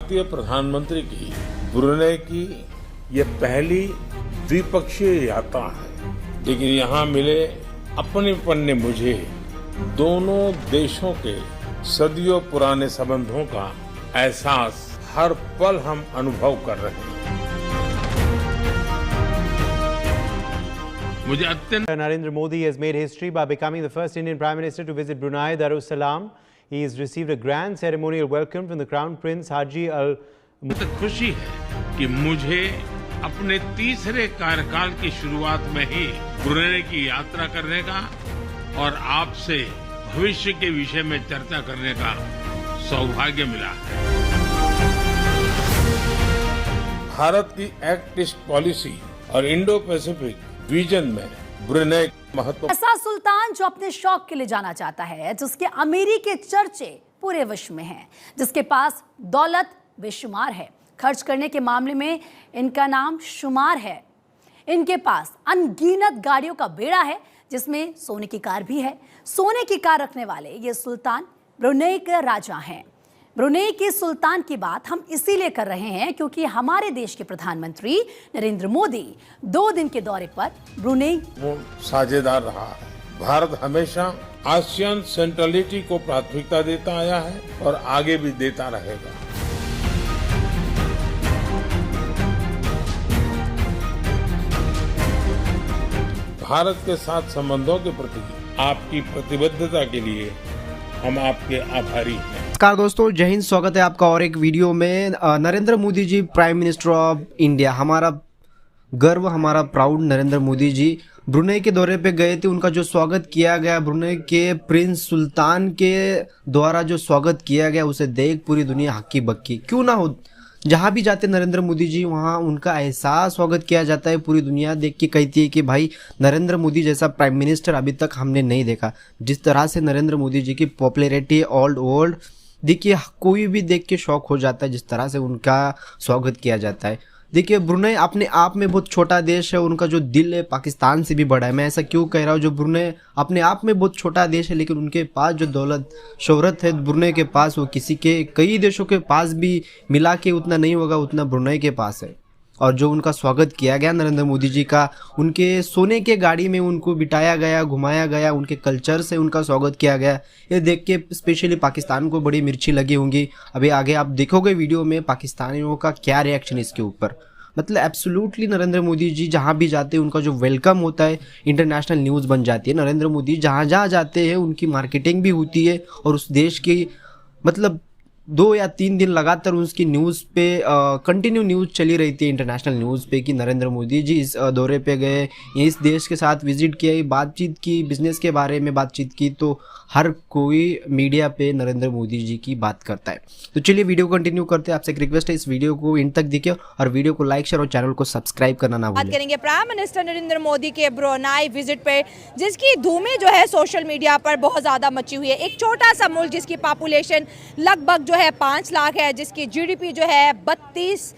भारतीय प्रधानमंत्री की ब्रुनेई की ये पहली द्विपक्षीय यात्रा है, लेकिन यहाँ मिले अपनेपन ने मुझे दोनों देशों के सदियों पुराने संबंधों का एहसास हर पल हम अनुभव कर रहे हैं। मुझे अत्यंत Narendra Modi has made history by becoming the first Indian Prime Minister to visit Brunei Darussalam. He has received a grand ceremonial welcome from the Crown Prince Haji Al. मुझे खुशी है कि मुझे अपने तीसरे कार्यकाल की शुरुआत में ही ब्रुनेई की यात्रा करने का और आपसे भविष्य के विषय में चर्चा करने का सौभाग्य मिला है। भारत की एक्ट ईस्ट पॉलिसी और इंडो पैसिफिक विजन में ब्रुनेई महत्व। ऐसा सुल्तान जो अपने शौक के लिए जाना चाहता है, जिसके अमीरी के चर्चे पूरे विश्व में हैं, जिसके पास दौलत बेशुमार है, खर्च करने के मामले में इनका नाम शुमार है। इनके पास अनगिनत गाड़ियों का बेड़ा है, जिसमें सोने की कार भी है। सोने की कार रखने वाले ये सुल्तान ब्रुनेई के राजा हैं। ब्रुनेई के सुल्तान की बात हम इसीलिए कर रहे हैं क्योंकि हमारे देश के प्रधानमंत्री नरेंद्र मोदी 2 दिन के दौरे पर ब्रुनेई साझेदार रहा है। भारत हमेशा आसियान सेंट्रलिटी को प्राथमिकता देता आया है और आगे भी देता रहेगा। भारत के साथ संबंधों के प्रति आपकी प्रतिबद्धता के लिए हम आपके आभारी हैं। नमस्कार दोस्तों, जय हिंद। स्वागत है आपका और एक वीडियो में। Narendra Modi ji prime minister of India, हमारा गर्व, हमारा प्राउड नरेंद्र मोदी जी ब्रुनेई के दौरे पे गए थे। उनका जो स्वागत किया गया, ब्रुनेई के प्रिंस सुल्तान के द्वारा जो स्वागत किया गया, उसे देख पूरी दुनिया हक्की बक्की क्यों ना हो। जहाँ भी जाते नरेंद्र मोदी जी, वहाँ उनका ऐसा स्वागत किया जाता है। पूरी दुनिया देख के कहती है कि भाई नरेंद्र मोदी जैसा प्राइम मिनिस्टर अभी तक हमने नहीं देखा। जिस तरह से नरेंद्र मोदी जी की पॉपुलैरिटी ओल्ड देखिए, कोई भी देख के शौक हो जाता है जिस तरह से उनका स्वागत किया जाता है। देखिए, ब्रुनेई अपने आप में बहुत छोटा देश है, उनका जो दिल है पाकिस्तान से भी बड़ा है। मैं ऐसा क्यों कह रहा हूँ, जो ब्रुनेई अपने आप में बहुत छोटा देश है, लेकिन उनके पास जो दौलत शोहरत है ब्रुनेई के पास, वो किसी के कई देशों के पास भी मिला के उतना नहीं होगा, उतना ब्रुनेई के पास है। और जो उनका स्वागत किया गया नरेंद्र मोदी जी का, उनके सोने के गाड़ी में उनको बिठाया गया, घुमाया गया, उनके कल्चर से उनका स्वागत किया गया, ये देख के स्पेशली पाकिस्तान को बड़ी मिर्ची लगी होंगी। अभी आगे आप देखोगे वीडियो में पाकिस्तानियों का क्या रिएक्शन इसके ऊपर। मतलब एब्सोल्युटली नरेंद्र मोदी जी जहाँ भी जाते हैं, उनका जो वेलकम होता है इंटरनेशनल न्यूज़ बन जाती है। नरेंद्र मोदी जहाँ जहाँ जाते हैं उनकी मार्केटिंग भी होती है, और उस देश की मतलब 2 या 3 दिन लगातार उसकी न्यूज़ पे कंटिन्यू न्यूज़ चली रही थी, इंटरनेशनल न्यूज़ पे, कि नरेंद्र मोदी जी इस दौरे पे गए, इस देश के साथ विजिट किया, बातचीत की, बिजनेस के बारे में बातचीत की। तो हर कोई मीडिया पे नरेंद्र मोदी जी की बात करता है। तो चलिए वीडियो कंटिन्यू करते हैं। आपसे एक रिक्वेस्ट है, इस वीडियो को इन तक देखिए और वीडियो को लाइक शेयर और चैनल को सब्सक्राइब करना ना भूलें। बात करेंगे प्राइम मिनिस्टर नरेंद्र मोदी के ब्रुनेई विजिट पे, जिसकी धूमें जो है सोशल मीडिया पर बहुत ज़्यादा मची हुई है। एक छोटा सा मुल्क जिसकी पॉपुलेशन लगभग जो है 5 लाख है, जिसकी जीडीपी जो है 32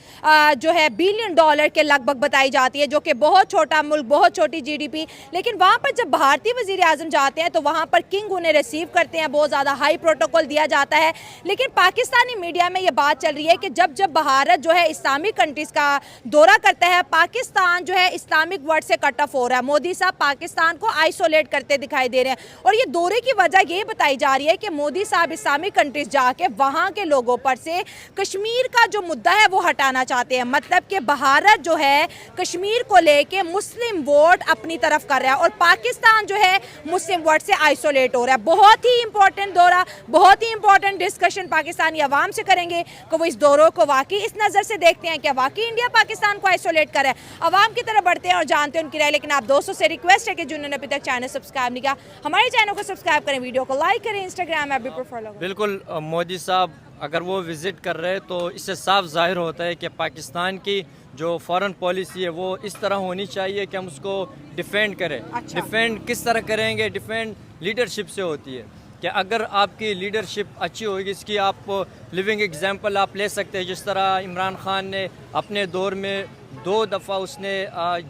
जो है बिलियन डॉलर के लगभग बताई जाती है, जो कि बहुत छोटा मुल्क, बहुत छोटी जीडीपी। लेकिन वहाँ पर जब भारतीय वजीर आजम जाते हैं तो वहाँ पर किंग उन्हें रिसीव करते हैं, बहुत ज़्यादा हाई प्रोटोकॉल दिया जाता है। लेकिन पाकिस्तानी मीडिया में ये बात चल रही है कि जब जब भारत जो है इस्लामिक कंट्रीज़ का दौरा करता है, पाकिस्तान जो है इस्लामिक वर्ल्ड से कट ऑफ हो रहा है। मोदी साहब पाकिस्तान को आइसोलेट करते दिखाई दे रहे हैं, और ये दौरे की वजह ये बताई जा रही है कि मोदी साहब इस्लामिक कंट्रीज़ जाके वहाँ के लोगों पर से कश्मीर का जो मुद्दा है वो हटाना चाहते हैं। मतलब कि भारत जो है कश्मीर को लेके मुस्लिम वोट अपनी तरफ कर रहा है, और पाकिस्तान जो है मुस्लिम वोट से आइसोलेट हो रहा है। बहुत ही इंपॉर्टेंट दौरा, बहुत ही इंपॉर्टेंट डिस्कशन पाकिस्तानी अवाम से करेंगे कि वो इस दौरों को वाकई इस नज़र से देखते हैं कि वाकई इंडिया पाकिस्तान को आइसोलेट कर रहा है। अवाम की तरफ बढ़ते हैं और जानते हैं उनकी राय। लेकिन आप दोस्तों से रिक्वेस्ट है कि जिन्होंने अभी तक चैनल सब्सक्राइब नहीं किया, हमारे चैनल को सब्सक्राइब करें, वीडियो को लाइक करें, इंस्टाग्राम ऐप भी पर फॉलो करें। बिल्कुल, मोदी साहब अगर वो विज़िट कर रहे हैं तो इससे साफ जाहिर होता है कि पाकिस्तान की जो फॉरेन पॉलिसी है वो इस तरह होनी चाहिए कि हम उसको डिफेंड करें। अच्छा। डिफेंड किस तरह करेंगे? डिफेंड लीडरशिप से होती है कि अगर आपकी लीडरशिप अच्छी होगी, इसकी आप लिविंग एग्जांपल आप ले सकते हैं। जिस तरह इमरान खान ने अपने दौर में 2 दफ़ा उसने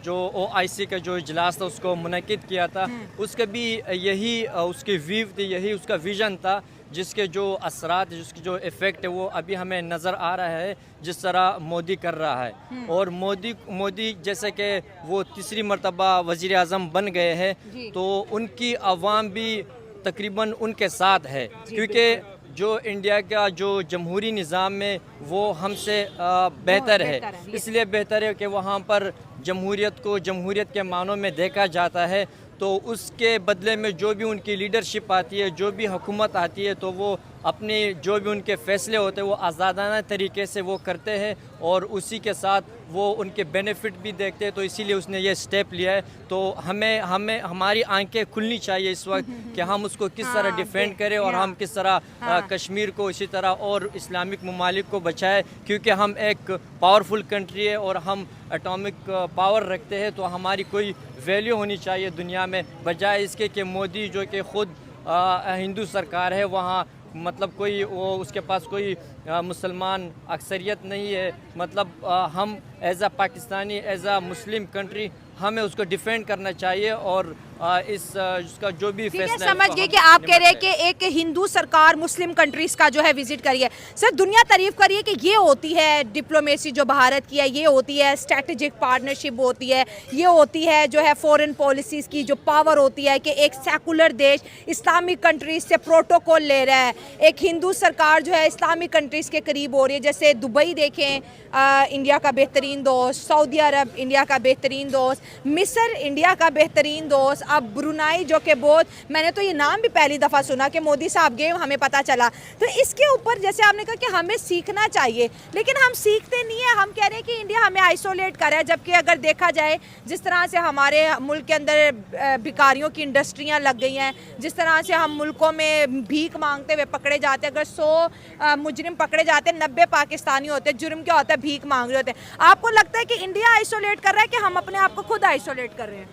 जो OIC का जो इजलास था उसको मुनक़िद किया था, उसका भी यही उसकी वीव थी, यही उसका विज़न था जिसके जो असरात, जिसकी जो इफ़ेक्ट है वो अभी हमें नज़र आ रहा है जिस तरह मोदी कर रहा है। और मोदी जैसे कि वो तीसरी मरतबा वज़ीर आज़म बन गए हैं तो उनकी आवाम भी तकरीबन उनके साथ है, क्योंकि जो इंडिया का जो जमहूरी निज़ाम है वो हमसे बेहतर है। इसलिए बेहतर है कि वहाँ पर जमहूरियत को जमहूरियत के मानों में देखा जाता है। तो उसके बदले में जो भी उनकी लीडरशिप आती है, जो भी हुकूमत आती है, तो वो अपने जो भी उनके फ़ैसले होते हैं वो आज़ादाना तरीके से वो करते हैं और उसी के साथ वो उनके बेनिफिट भी देखते हैं। तो इसीलिए उसने ये स्टेप लिया है। तो हमें हमारी आंखें खुलनी चाहिए इस वक्त कि हम उसको किस तरह डिफेंड करें और हम किस तरह कश्मीर को इसी तरह और इस्लामिक ममालिक को बचाएं, क्योंकि हम एक पावरफुल कंट्री है और हम एटॉमिक पावर रखते हैं। तो हमारी कोई वैल्यू होनी चाहिए दुनिया में, बजाय इसके कि मोदी जो कि ख़ुद हिंदू सरकार है, वहाँ मतलब कोई वो उसके पास कोई मुसलमान अक्सरियत नहीं है। मतलब हम as a Pakistani, as a Muslim country हमें उसको डिफेंड करना चाहिए और इसका जो भी फैसला है। समझ गए कि आप कह रहे हैं कि एक हिंदू सरकार मुस्लिम कंट्रीज का जो है विजिट करिए। सर, दुनिया तारीफ करिए कि ये होती है डिप्लोमेसी जो भारत की है, ये होती है स्ट्रेटेजिक पार्टनरशिप होती है, ये होती है जो है फॉरेन पॉलिसीज़ की जो पावर होती है कि एक सेकुलर देश इस्लामिक कंट्रीज से प्रोटोकॉल ले रहा है, एक हिंदू सरकार जो है इस्लामिक कंट्रीज़ के करीब हो रही है। जैसे दुबई देखें, इंडिया का बेहतरीन दोस्त, सऊदी अरब इंडिया का बेहतरीन दोस्त, मिस्र इंडिया का बेहतरीन दोस्त, अब ब्रुनाई जो कि बहुत, मैंने तो ये नाम भी पहली दफ़ा सुना कि मोदी साहब गए, हमें पता चला। तो इसके ऊपर जैसे आपने कहा कि हमें सीखना चाहिए, लेकिन हम सीखते नहीं है। हम कह रहे हैं कि इंडिया हमें आइसोलेट कर रहा है, जबकि अगर देखा जाए जिस तरह से हमारे मुल्क के अंदर भिखारियों की इंडस्ट्रियाँ लग गई हैं, जिस तरह से हम मुल्कों में भीख मांगते हुए पकड़े जाते हैं, अगर 100 मुजरिम पकड़े जाते हैं, 90 पाकिस्तानी होते हैं। जुर्म क्या होता है? भीख मांग रहे होते हैं। आपको लगता है कि इंडिया आइसोलेट कर रहा है कि हम अपने आप को खुद आइसोलेट कर रहे हैं?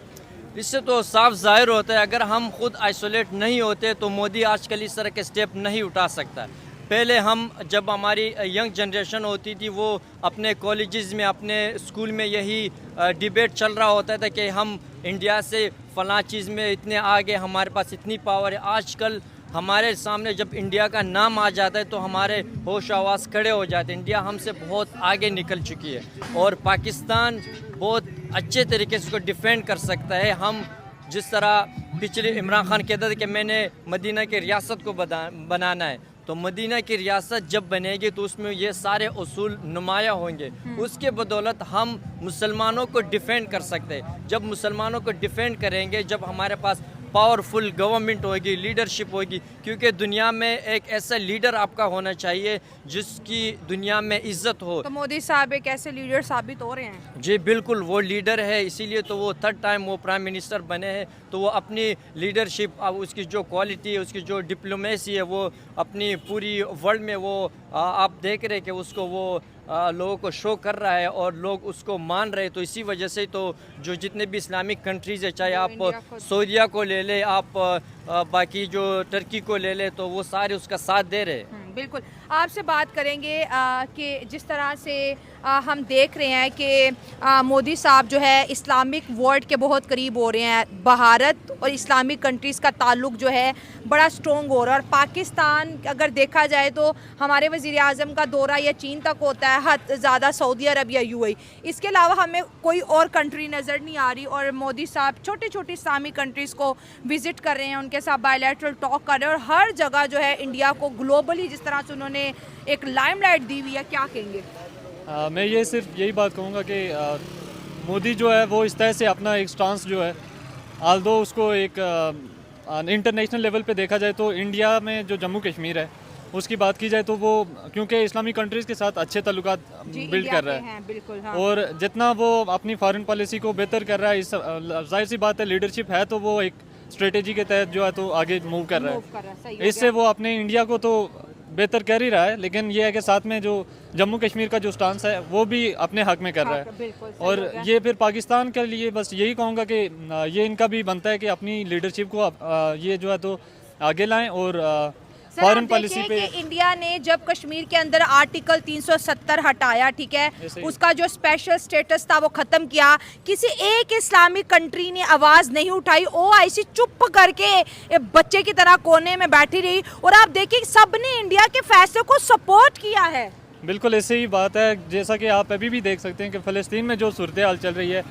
इससे तो साफ जाहिर होता है अगर हम खुद आइसोलेट नहीं होते तो मोदी आजकल इस तरह के स्टेप नहीं उठा सकता। पहले हम जब हमारी यंग जनरेशन होती थी वो अपने कॉलेजेस में, अपने स्कूल में यही डिबेट चल रहा होता था कि हम इंडिया से फ़लाँ चीज़ में इतने आगे, हमारे पास इतनी पावर है। आजकल हमारे सामने जब इंडिया का नाम आ जाता है तो हमारे होश आवाज़ खड़े हो जाते हैं। इंडिया हमसे बहुत आगे निकल चुकी है और पाकिस्तान बहुत अच्छे तरीके से उसको डिफेंड कर सकता है। हम जिस तरह पिछले इमरान खान कहता था कि मैंने मदीना की रियासत को बनाना है, तो मदीना की रियासत जब बनेगी तो उसमें ये सारे उसूल नुमाया होंगे। उसके बदौलत हम मुसलमानों को डिफेंड कर सकते हैं। जब मुसलमानों को डिफेंड करेंगे, जब हमारे पास पावरफुल गवर्नमेंट होगी, लीडरशिप होगी, क्योंकि दुनिया में एक ऐसा लीडर आपका होना चाहिए जिसकी दुनिया में इज्जत हो। तो मोदी साहब एक ऐसे लीडर साबित हो रहे हैं। जी बिल्कुल, वो लीडर है, इसीलिए तो वो 3rd टाइम वो प्राइम मिनिस्टर बने हैं। तो वो अपनी लीडरशिप, उसकी जो क्वालिटी है, उसकी जो डिप्लोमेसी है, वो अपनी पूरी वर्ल्ड में वो आप देख रहे हैं कि उसको वो लोगों को शो कर रहा है और लोग उसको मान रहे हैं। तो इसी वजह से तो जो जितने भी इस्लामिक कंट्रीज़ है, चाहे आप सऊदीया को ले ले, आप बाकी जो टर्की को ले ले, तो वो सारे उसका साथ दे रहे हैं। बिल्कुल, आपसे बात करेंगे कि जिस तरह से हम देख रहे हैं कि मोदी साहब जो है इस्लामिक वर्ल्ड के बहुत करीब हो रहे हैं। भारत और इस्लामिक कंट्रीज़ का ताल्लुक जो है बड़ा स्ट्रॉन्ग हो रहा है और पाकिस्तान अगर देखा जाए तो हमारे वज़ीर आज़म का दौरा या चीन तक होता है, हद ज़्यादा सऊदी अरब या UAE। इसके अलावा हमें कोई और कंट्री नज़र नहीं आ रही और मोदी साहब छोटी छोटी इस्लामिक कंट्रीज़ को विज़िट कर रहे हैं, उनके साथ बायलैटरल टॉक कर रहे हैं और हर जगह जो है इंडिया को ग्लोबली जिस तरह से उन्होंने एक लाइमलाइट दी हुई है। क्या कहेंगे? मैं ये सिर्फ यही बात कहूँगा कि मोदी जो है वो इस तरह से अपना एक स्टांस जो है, आल्दो उसको एक इंटरनेशनल लेवल पे देखा जाए तो इंडिया में जो जम्मू कश्मीर है उसकी बात की जाए तो वो क्योंकि इस्लामिक कंट्रीज़ के साथ अच्छे ताल्लुकात बिल्ड कर रहा है। बिल्कुल, हाँ। और जितना वो अपनी फॉरेन पॉलिसी को बेहतर कर रहा है, इस जाहिर सी बात है लीडरशिप है तो वो एक स्ट्रेटेजी के तहत जो है तो आगे मूव कर रहा है। इससे वो अपने इंडिया को तो बेहतर कर ही रहा है, लेकिन ये है कि साथ में जो जम्मू कश्मीर का जो स्टांस है वो भी अपने हक में कर रहा है। और ये फिर पाकिस्तान के लिए बस यही कहूँगा कि ये इनका भी बनता है कि अपनी लीडरशिप को ये जो है तो आगे लाएं और सर, फॉरेन आप पॉलिसी देखें पे कि इंडिया ने जब कश्मीर के अंदर आर्टिकल 370 हटाया, ठीक है, ऐसे ही। उसका जो स्पेशल स्टेटस था वो खत्म किया, किसी एक इस्लामिक कंट्री ने आवाज नहीं उठाई। ओआईसी चुप करके एक बच्चे की तरह कोने में बैठी रही और आप देखिए सबने इंडिया के फैसले को सपोर्ट किया है। बिल्कुल ऐसे ही बात है, जैसा कि आप अभी भी देख सकते हैं कि फ़लस्तीन में जो सूरत हाल चल रही है,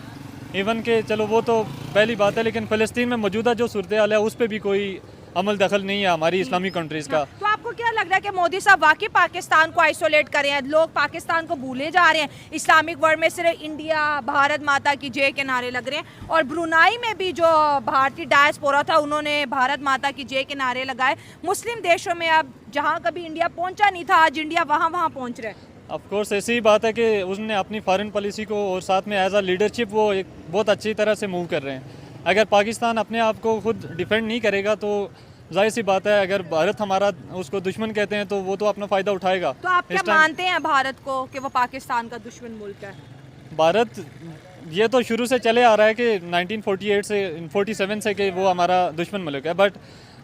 इवन के चलो वो तो पहली बात है, लेकिन फ़लस्तीन में मौजूदा जो सूरत हाल है उस पर भी कोई अमल दखल नहीं है हमारी इस्लामिक कंट्रीज़ का। तो आपको क्या लग रहा है कि मोदी साहब वाकई पाकिस्तान को आइसोलेट कर रहे हैं? लोग पाकिस्तान को भूले जा रहे हैं, इस्लामिक वर्ल्ड में सिर्फ इंडिया, भारत माता की जय के नारे लग रहे हैं। और ब्रुनाई में भी जो भारतीय डायस्पोरा था उन्होंने भारत माता की जय के नारे लगाए। मुस्लिम देशों में अब जहाँ कभी इंडिया पहुँचा नहीं था, आज इंडिया वहाँ पहुँच रहा है। ऑफ कोर्स ऐसी ही बात है कि उसने अपनी फॉरेन पॉलिसी को और साथ में एज अ लीडरशिप वो एक बहुत अच्छी तरह से मूव कर रहे हैं। अगर पाकिस्तान अपने आप को खुद डिफेंड नहीं करेगा तो जाहिर सी बात है, अगर भारत हमारा उसको दुश्मन कहते हैं तो वो तो अपना फ़ायदा उठाएगा। तो आप क्या मानते हैं भारत को कि वो पाकिस्तान का दुश्मन मुल्क है? भारत ये तो शुरू से चले आ रहा है कि 1948 से 47 से कि वो हमारा दुश्मन मुल्क है, बट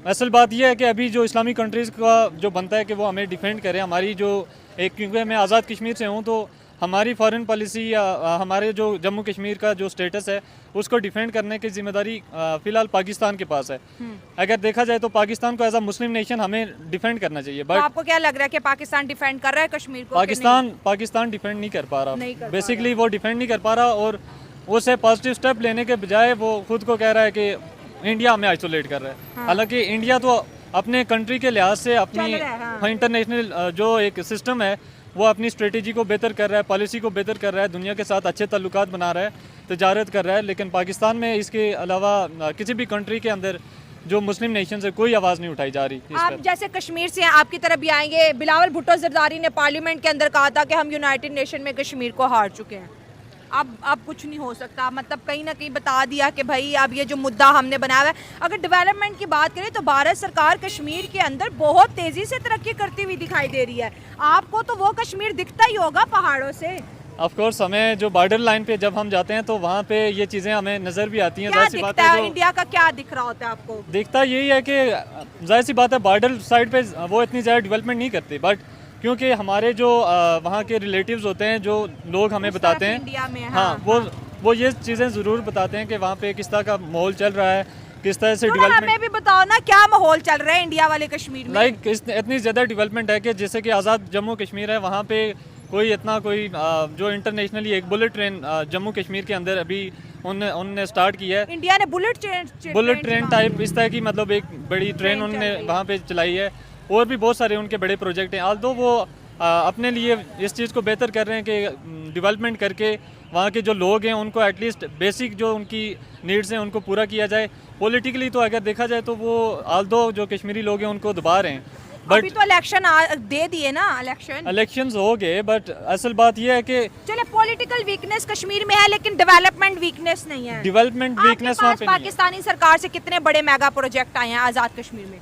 असल बात यह है कि अभी जो इस्लामिक कंट्रीज़ का जो बनता है कि वो हमें डिफेंड करें, हमारी जो एक, क्योंकि मैं आज़ाद कश्मीर से हूँ तो हमारी फॉरेन पॉलिसी या हमारे जो जम्मू कश्मीर का जो स्टेटस है उसको डिफेंड करने की जिम्मेदारी फ़िलहाल पाकिस्तान के पास है। अगर देखा जाए तो पाकिस्तान को एज अ मुस्लिम नेशन हमें डिफेंड करना चाहिए, तो बट आपको क्या लग रहा है कि पाकिस्तान डिफेंड कर रहा है कश्मीर को? पाकिस्तान डिफेंड नहीं कर पा नहीं कर रहा, पा बेसिकली वो डिफेंड नहीं कर पा रहा और उसे पॉजिटिव स्टेप लेने के बजाय वो खुद को कह रहा है कि इंडिया हमें आइसोलेट कर रहा है। हालांकि इंडिया तो अपने कंट्री के लिहाज से अपनी इंटरनेशनल जो एक सिस्टम है वो अपनी स्ट्रेटेजी को बेहतर कर रहा है, पॉलिसी को बेहतर कर रहा है, दुनिया के साथ अच्छे ताल्लुकात बना रहा है, तजारत कर रहा है। लेकिन पाकिस्तान में इसके अलावा किसी भी कंट्री के अंदर जो मुस्लिम नेशन से कोई आवाज़ नहीं उठाई जा रही इस आप पर। जैसे कश्मीर से हैं, आपकी तरफ भी आएंगे। बिलावल भुट्टो जरदारी ने पार्लियामेंट के अंदर कहा था कि हम यूनाइटेड नेशन में कश्मीर को हार चुके हैं, अब कुछ नहीं हो सकता। मतलब कहीं ना कहीं बता दिया कि भाई अब ये जो मुद्दा हमने बनाया है। अगर डेवलपमेंट की बात करें तो भारत सरकार कश्मीर के अंदर बहुत तेजी से तरक्की करती हुई दिखाई दे रही है। आपको तो वो कश्मीर दिखता ही होगा पहाड़ों से। ऑफ कोर्स हमें जो बॉर्डर लाइन पे जब हम जाते हैं तो वहाँ पे ये चीज़ें हमें नज़र भी आती हैं। क्या जाहिर सी बात दिखता है? है इंडिया का क्या दिख रहा होता है आपको? दिखता यही है कि जाहिर सी बात है बॉर्डर साइड पे वो इतनी ज़्यादा डेवलपमेंट नहीं करती, बट क्योंकि हमारे जो वहाँ के रिलेटिव्स होते हैं जो लोग हमें बताते हैं, इंडिया में हाँ वो ये चीज़ें ज़रूर बताते हैं कि वहाँ पे किस तरह का माहौल चल रहा है, किस तरह से हमें डेवलपमेंट। भी बताओ ना क्या माहौल चल रहा है इंडिया वाले कश्मीर में? लाइक इतनी ज़्यादा डेवलपमेंट है कि जैसे कि आज़ाद जम्मू कश्मीर है, वहाँ पे कोई इतना कोई जो इंटरनेशनली एक बुलेट ट्रेन जम्मू कश्मीर के अंदर अभी उनने स्टार्ट की है। इंडिया ने बुलेट ट्रेन टाइप इस तरह की मतलब एक बड़ी ट्रेन उन्होंने वहाँ पे चलाई है। और भी बहुत सारे उनके बड़े प्रोजेक्ट हैं। आल्दो वो अपने लिए इस चीज़ को बेहतर कर रहे हैं कि डेवलपमेंट करके वहाँ के जो लोग हैं उनको एटलीस्ट बेसिक जो उनकी नीड्स हैं उनको पूरा किया जाए। पॉलिटिकली तो अगर देखा जाए तो वो आल्दो जो कश्मीरी लोग हैं उनको दबा रहे हैं, अभी तो इलेक्शन दे दिए ना, इलेक्शंस हो गए, बट असल बात यह है कि चले पॉलिटिकल वीकनेस कश्मीर में है लेकिन डेवलपमेंट वीकनेस नहीं है। डेवलपमेट वीकनेस वहाँ पे नहीं है। पाकिस्तानी सरकार से कितने बड़े मेगा प्रोजेक्ट आए हैं आज़ाद कश्मीर में?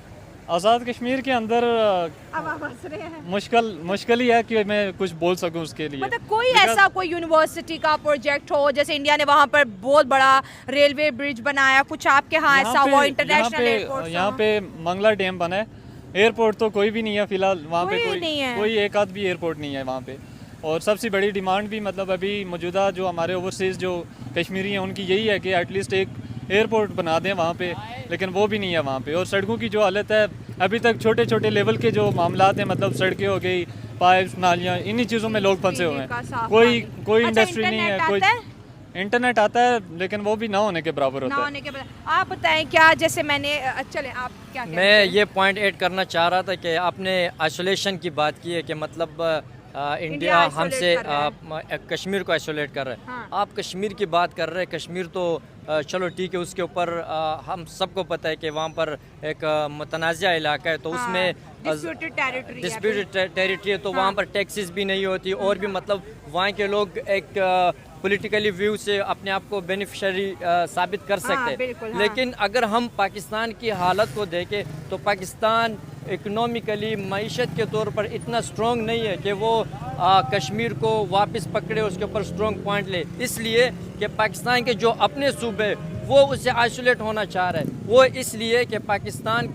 आज़ाद कश्मीर के अंदर अब आप हंस रहे हैं। मुश्किल ही है कि मैं कुछ बोल सकूं उसके लिए। मतलब कोई ऐसा कोई यूनिवर्सिटी का प्रोजेक्ट हो, जैसे इंडिया ने वहाँ पर बहुत बड़ा रेलवे ब्रिज बनाया, कुछ आपके यहाँ ऐसा हुआ? इंटरनेशनल एयरपोर्ट यहाँ पे मंगला डैम बना है, एयरपोर्ट तो कोई भी नहीं है फिलहाल वहाँ पे, कोई एक आध भी एयरपोर्ट नहीं है वहाँ पे। और सबसे बड़ी डिमांड भी मतलब अभी मौजूदा जो हमारे ओवरसीज़ जो कश्मीरी हैं उनकी यही है कि एटलीस्ट एक एयरपोर्ट बना दें वहाँ पे, लेकिन वो भी नहीं है वहाँ पे। और सड़कों की जो हालत है अभी तक छोटे छोटे लेवल के जो मामलात हैं, मतलब सड़कें हो गई, पाइप्स, नालियाँ, इन्हीं चीज़ों में लोग फंसे हुए हैं। कोई इंडस्ट्री नहीं है, कोई इंटरनेट आता है लेकिन वो भी ना होने के बराबर होता है। आप बताएं क्या, जैसे मैंने चले आप क्या मैं ये पॉइंट ऐड करना चाह रहा था कि आपने आइसोलेशन की बात की है कि मतलब इंडिया हमसे कश्मीर को आइसोलेट कर रहा है। हाँ। आप कश्मीर की बात कर रहे हैं, कश्मीर तो चलो ठीक है, उसके ऊपर हम सबको पता है कि वहाँ पर एक मुतनाज़ा इलाका है, तो उसमें डिस्प्यूटेड टेरिटरी है, तो वहाँ पर टैक्सेस भी नहीं होती और भी मतलब वहाँ के लोग एक पॉलिटिकली व्यू से अपने आप को बेनिफिशियरी साबित कर सकते हैं। लेकिन अगर हम पाकिस्तान की हालत को देखें तो पाकिस्तान इकोनॉमिकली मईशत के तौर पर इतना स्ट्रॉन्ग नहीं है कि वो कश्मीर को वापस पकड़े, उसके ऊपर स्ट्रॉन्ग पॉइंट ले, इसलिए कि पाकिस्तान के जो अपने सूबे वो उससे आइसोलेट होना चाह रहे हैं। वो इसलिए कि पाकिस्तान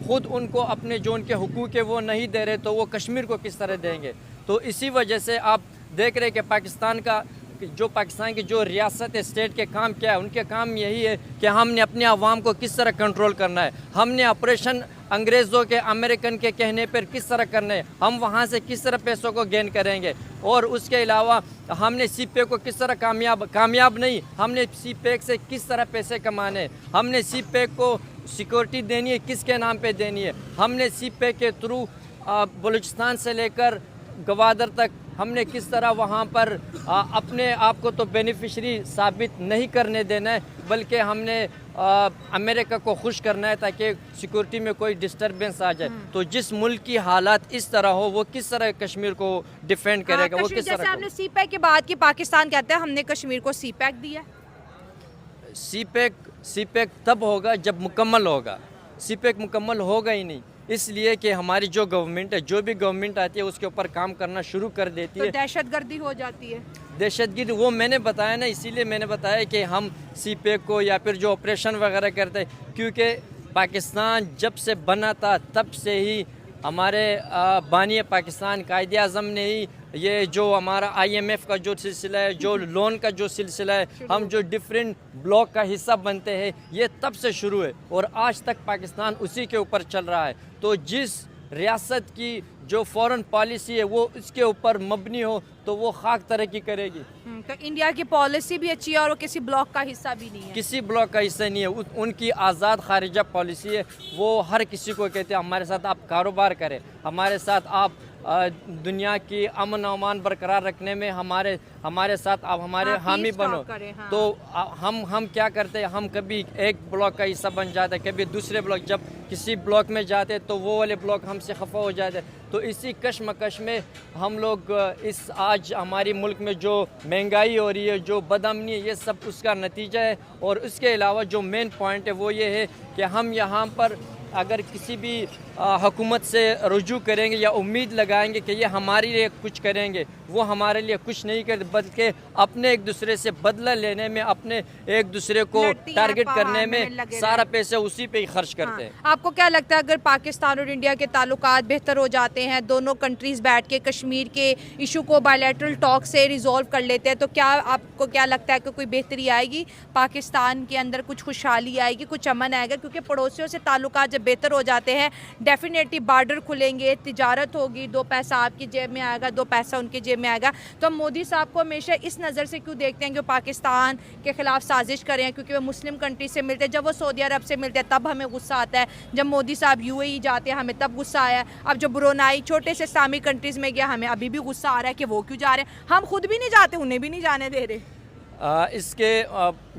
ख़ुद उनको अपने जो उनके हुकूक है वो नहीं दे रहे, तो वो कश्मीर को किस तरह देंगे। तो इसी वजह से आप देख रहे कि पाकिस्तान की जो रियासत है, स्टेट के काम क्या है, उनके काम यही है कि हमने अपने अवाम को किस तरह कंट्रोल करना है, हमने ऑपरेशन अंग्रेज़ों के, अमेरिकन के कहने पर किस तरह करना है, हम वहाँ से किस तरह पैसों को गेन करेंगे, और उसके अलावा हमने CPEC को किस तरह कामयाब नहीं, हमने CPEC से किस तरह पैसे कमाने हैं, हमने CPEC को सिक्योरिटी देनी है, किसके नाम पे देनी है, हमने CPEC के थ्रू बलूचिस्तान से लेकर गवादर तक हमने किस तरह वहाँ पर अपने आप को तो बेनिफिशरी साबित नहीं करने देना है, बल्कि हमने अमेरिका को खुश करना है ताकि सिक्योरिटी में कोई डिस्टर्बेंस आ जाए। तो जिस मुल्क की हालात इस तरह हो, वो किस तरह कश्मीर को डिफेंड करेगा, वो किस तरह। जैसे आपने CPEC के बाद की पाकिस्तान कहता है हमने कश्मीर को CPEC दिया। CPEC तब होगा जब मुकम्मल होगा। CPEC मुकम्मल होगा ही नहीं, इसलिए कि हमारी जो गवर्नमेंट है, जो भी गवर्नमेंट आती है उसके ऊपर काम करना शुरू कर देती है, तो दहशतगर्दी हो जाती है। दहशतगर्दी वो मैंने बताया ना, इसीलिए मैंने बताया कि हम CPEC को या फिर जो ऑपरेशन वगैरह करते हैं, क्योंकि पाकिस्तान जब से बना था तब से ही हमारे बानी पाकिस्तान कायदे आज़म ने ही ये जो हमारा IMF का जो सिलसिला है, जो लोन का जो सिलसिला है, हम जो डिफरेंट ब्लॉक का हिस्सा बनते हैं, ये तब से शुरू है और आज तक पाकिस्तान उसी के ऊपर चल रहा है। तो जिस रियासत की जो फॉरेन पॉलिसी है वो इसके ऊपर मबनी हो तो वो खाक तरक्की करेगी। तो इंडिया की पॉलिसी भी अच्छी है और वो किसी ब्लॉक का हिस्सा भी नहीं है। किसी ब्लॉक का हिस्सा नहीं है, उनकी आज़ाद खारिजा पॉलिसी है। वो हर किसी को कहते हैं हमारे साथ आप कारोबार करें, हमारे साथ आप दुनिया की अमन अमान बरकरार रखने में हमारे साथ आप हमारे हामी बनो। हाँ। तो हम क्या करते हैं, हम कभी एक ब्लॉक का हिस्सा बन जाते हैं, कभी दूसरे ब्लॉक, जब किसी ब्लॉक में जाते तो वो वाले ब्लॉक हमसे खफा हो जाते। तो इसी कशमकश में हम लोग इस आज हमारी मुल्क में जो महंगाई हो रही है, जो बदअमनी है, ये सब उसका नतीजा है। और उसके अलावा जो मेन पॉइंट है वो ये है कि हम यहाँ पर अगर किसी भी हुकूमत से रुजू करेंगे या उम्मीद लगाएंगे कि ये हमारे लिए कुछ करेंगे, वो हमारे लिए कुछ नहीं करते, बल्कि अपने एक दूसरे से बदला लेने में, अपने एक दूसरे को टारगेट करने में सारा पैसे उसी पे ही खर्च करते हैं। आपको क्या लगता है अगर पाकिस्तान और इंडिया के ताल्लुकात बेहतर हो जाते हैं, दोनों कंट्रीज बैठ के कश्मीर के इशू को बायलैटरल टॉक से रिजॉल्व कर लेते हैं, तो क्या आपको क्या लगता है कि कोई बेहतरी आएगी, पाकिस्तान के अंदर कुछ खुशहाली आएगी, कुछ अमन आएगा? क्योंकि पड़ोसियों से ताल्लुकात जब बेहतर हो जाते हैं, डेफिनेटली बॉर्डर खुलेंगे, तिजारत होगी, दो पैसा आपकी जेब में आएगा, दो पैसा उनकी जेब में आएगा। तो हम मोदी साहब को हमेशा इस नज़र से क्यों देखते हैं कि वो पाकिस्तान के खिलाफ साजिश कर रहे हैं? क्योंकि वो मुस्लिम कंट्री से मिलते हैं, जब वो सऊदी अरब से मिलते हैं तब हमें गुस्सा आता है, जब मोदी साहब UAE जाते हैं हमें तब गुस्सा आया, अब जो ब्रुनाई छोटे से इस्लामिक कंट्रीज़ में गया हमें अभी भी गुस्सा आ रहा है कि वो क्यों जा रहे हैं, हम खुद भी नहीं जाते, उन्हें भी नहीं जाने दे रहे।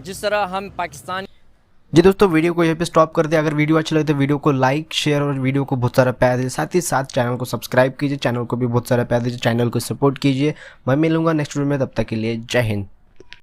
जिस तरह हम पाकिस्तान जी दोस्तों, वीडियो को यहाँ पे स्टॉप कर दे। अगर वीडियो अच्छा लगे तो वीडियो को लाइक, शेयर और वीडियो को बहुत सारा प्यार दीजिए। साथ ही साथ चैनल को सब्सक्राइब कीजिए, चैनल को भी बहुत सारा प्यार दीजिए, चैनल को सपोर्ट कीजिए। मैं मिलूंगा नेक्स्ट वीडियो में, तब तक के लिए जय हिंद।